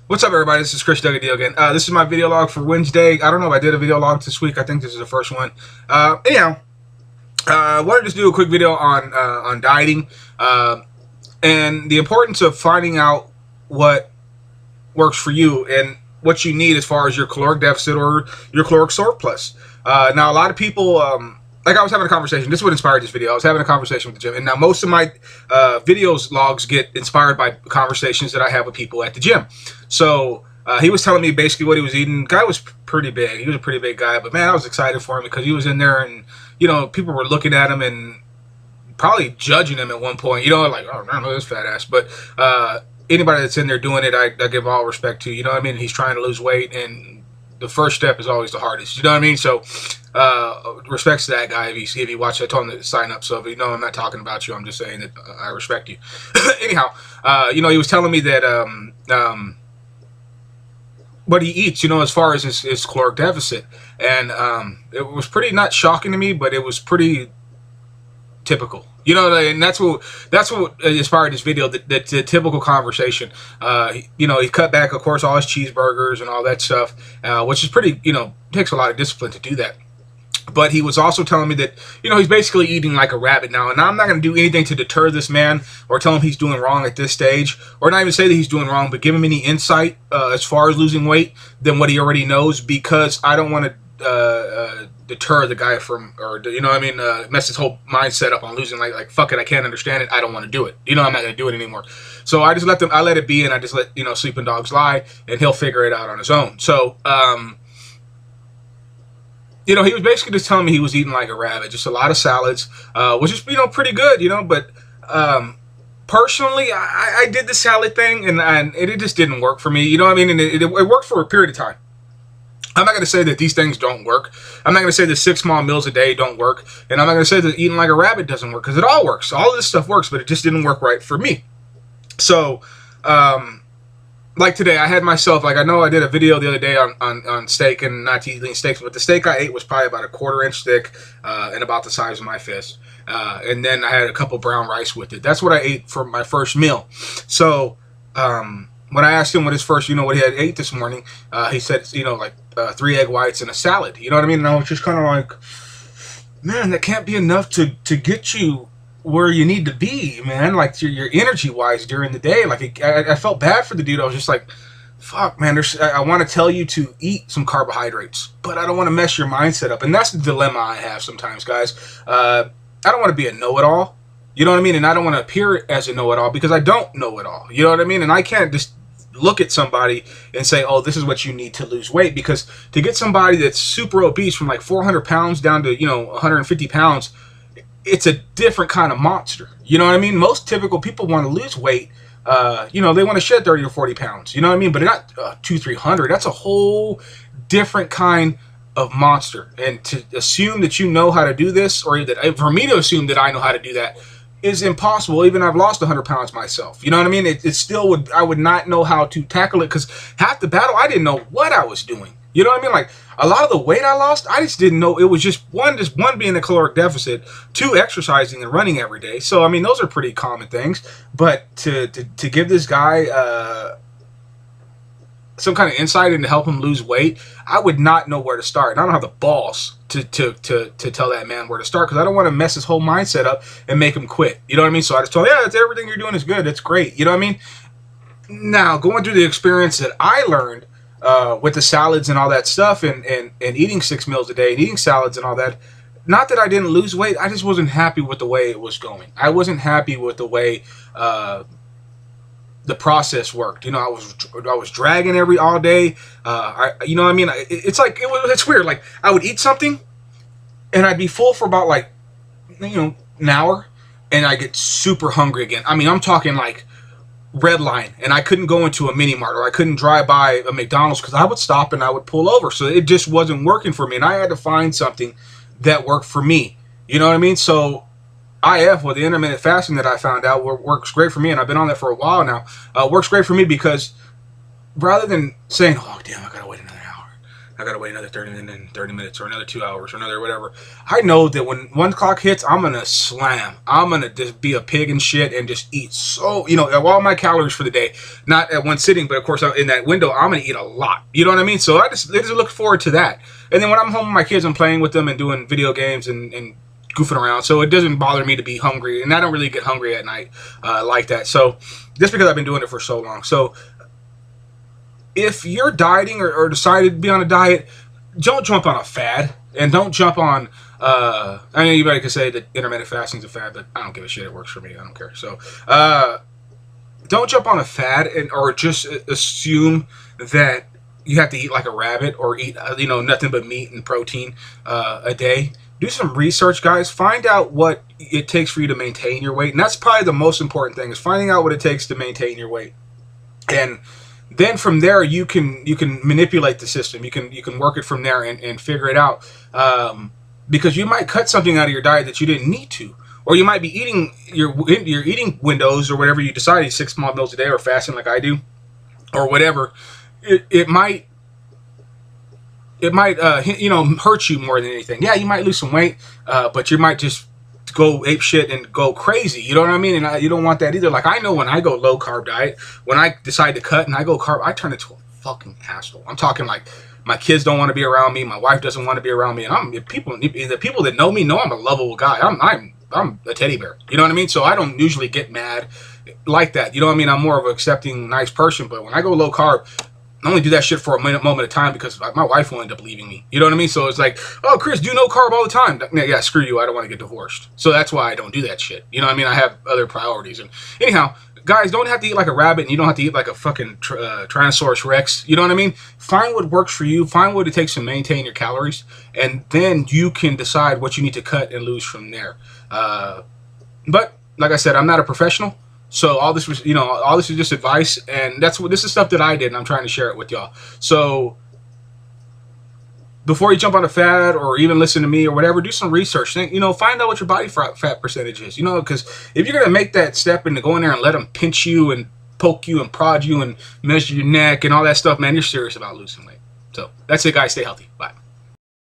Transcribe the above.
What's up, everybody? This is Chris Duggadeo again. This is my video log for Wednesday. I don't know if I did a video log this week. I think this is the first one. I wanted to just do a quick video on dieting and the importance of finding out what works for you and what you need as far as your caloric deficit or your caloric surplus. Now, a lot of people, like I was having a conversation. This is what inspired this video. I was having a conversation with the gym, and now most of my videos logs get inspired by conversations that I have with people at the gym. So he was telling me basically what he was eating. Guy was pretty big. He was a pretty big guy, but man, I was excited for him because he was in there, and you know, people were looking at him and probably judging him at one point. You know, like, oh, I don't know this fat ass, but anybody that's in there doing it, I give all respect to. You know what I mean? He's trying to lose weight, and the first step is always the hardest. You know what I mean? So respects to that guy if he watched. I told him to sign up. So if you know, I'm not talking about you. I'm just saying that I respect you. Anyhow, you know, he was telling me that what he eats, you know, as far as his caloric deficit, and it was pretty not shocking to me, but it was pretty typical. You know, and that's what inspired this video. The typical conversation. You know, he cut back, of course, all his cheeseburgers and all that stuff, which is pretty. You know, takes a lot of discipline to do that. But he was also telling me that, you know, he's basically eating like a rabbit now. And I'm not going to do anything to deter this man or tell him he's doing wrong at this stage, or not even say that he's doing wrong, but give him any insight as far as losing weight than what he already knows, because I don't want to deter the guy from, or, you know what I mean, mess his whole mindset up on losing. Like, fuck it, I can't understand it. I don't want to do it. You know, I'm not going to do it anymore. So I just I let it be, and I just let, you know, sleeping dogs lie, and he'll figure it out on his own. So, you know, he was basically just telling me he was eating like a rabbit, just a lot of salads, which is, you know, pretty good, you know, but personally, I did the salad thing, and it just didn't work for me, you know what I mean, and it worked for a period of time. I'm not going to say that these things don't work. I'm not going to say that 6 small meals a day don't work, and I'm not going to say that eating like a rabbit doesn't work, because it all works. All of this stuff works, but it just didn't work right for me. So, like today, I had myself, like I know I did a video the other day on steak and not eating steaks, but the steak I ate was probably about a 1/4 inch thick and about the size of my fist. And then I had a couple brown rice with it. That's what I ate for my first meal. So when I asked him what his first, you know, what he had ate this morning, he said, you know, like 3 egg whites and a salad. You know what I mean? And I was just kind of like, man, that can't be enough to get you where you need to be, man, like your energy wise during the day. Like I felt bad for the dude. I was just like, fuck, man, I want to tell you to eat some carbohydrates, but I don't want to mess your mindset up. And that's the dilemma I have sometimes, guys. I don't want to be a know-it-all, you know what I mean? And I don't want to appear as a know-it-all, because I don't know it all, you know what I mean? And I can't just look at somebody and say, oh, this is what you need to lose weight, because to get somebody that's super obese from like 400 pounds down to, you know, 150 pounds, it's a different kind of monster. You know what I mean? Most typical people want to lose weight. You know, they want to shed 30 or 40 pounds. You know what I mean? But not 200-300. That's a whole different kind of monster. And to assume that you know how to do this, or that for me to assume that I know how to do that, is impossible. Even I've lost 100 pounds myself. You know what I mean? It still would. I would not know how to tackle it, because half the battle I didn't know what I was doing. You know what I mean? Like, a lot of the weight I lost, I just didn't know. It was just one being a caloric deficit, 2 exercising and running every day. So, I mean, those are pretty common things. But to give this guy some kind of insight and to help him lose weight, I would not know where to start. And I don't have the balls to tell that man where to start, because I don't want to mess his whole mindset up and make him quit. You know what I mean? So I just told him, yeah, it's everything you're doing is good. It's great. You know what I mean? Now, going through the experience that I learned with the salads and all that stuff, and eating 6 meals a day and eating salads and all that, not that I didn't lose weight, I just wasn't happy with the way it was going. I wasn't happy with the way the process worked. You know, I was dragging all day. You know what I mean? It's weird. Like, I would eat something and I'd be full for about, like, you know, an hour, and I get super hungry again. I mean, I'm talking like red line, and I couldn't go into a mini mart, or I couldn't drive by a McDonald's, because I would stop and I would pull over. So it just wasn't working for me, and I had to find something that worked for me. You know what I mean? So IF, or the intermittent fasting that I found out, works great for me, and I've been on that for a while now. Works great for me because rather than saying, oh damn, I gotta wait another hour, I gotta wait another 30 minutes or another 2 hours or another whatever. I know that when 1 o'clock hits, I'm gonna slam. I'm gonna just be a pig and shit and just eat so, all my calories for the day. Not at one sitting, but of course in that window, I'm gonna eat a lot. You know what I mean? So I just look forward to that. And then when I'm home with my kids, I'm playing with them and doing video games and goofing around. So it doesn't bother me to be hungry, and I don't really get hungry at night like that. So just because I've been doing it for so long. So if you're dieting or decided to be on a diet, don't jump on a fad, and don't jump on, I know anybody could say that intermittent fasting is a fad, but I don't give a shit. It works for me. I don't care. So don't jump on a fad or just assume that you have to eat like a rabbit or eat, nothing but meat and protein a day. Do some research, guys. Find out what it takes for you to maintain your weight, and that's probably the most important thing, is finding out what it takes to maintain your weight. And then from there, you can manipulate the system. You can work it from there and figure it out. Because you might cut something out of your diet that you didn't need to, or you might be eating your eating windows or whatever you decide, 6 small meals a day or fasting like I do, or whatever. It might hurt you more than anything. Yeah, you might lose some weight, but you might just go ape shit and go crazy. You know what I mean? And you don't want that either. Like, I know when I go low carb diet, when I decide to cut and I go carb, I turn into a fucking asshole. I'm talking like my kids don't want to be around me, my wife doesn't want to be around me, and the people that know me know I'm a lovable guy. I'm a teddy bear. You know what I mean? So I don't usually get mad like that. You know what I mean? I'm more of an accepting, nice person. But when I go low carb, I only do that shit for a moment of time because my wife will end up leaving me. You know what I mean? So it's like, oh, Chris, do no carb all the time. Yeah, screw you. I don't want to get divorced. So that's why I don't do that shit. You know what I mean? I have other priorities. And anyhow, guys, don't have to eat like a rabbit, and you don't have to eat like a fucking Tyrannosaurus Rex. You know what I mean? Find what works for you. Find what it takes to maintain your calories. And then you can decide what you need to cut and lose from there. But like I said, I'm not a professional. So all this was, all this is just advice, and this is stuff that I did, and I'm trying to share it with y'all. So before you jump on a fad or even listen to me or whatever, do some research. Find out what your body fat percentage is. Because if you're gonna make that step and to go in there and let them pinch you and poke you and prod you and measure your neck and all that stuff, man, you're serious about losing weight. So that's it, guys. Stay healthy. Bye.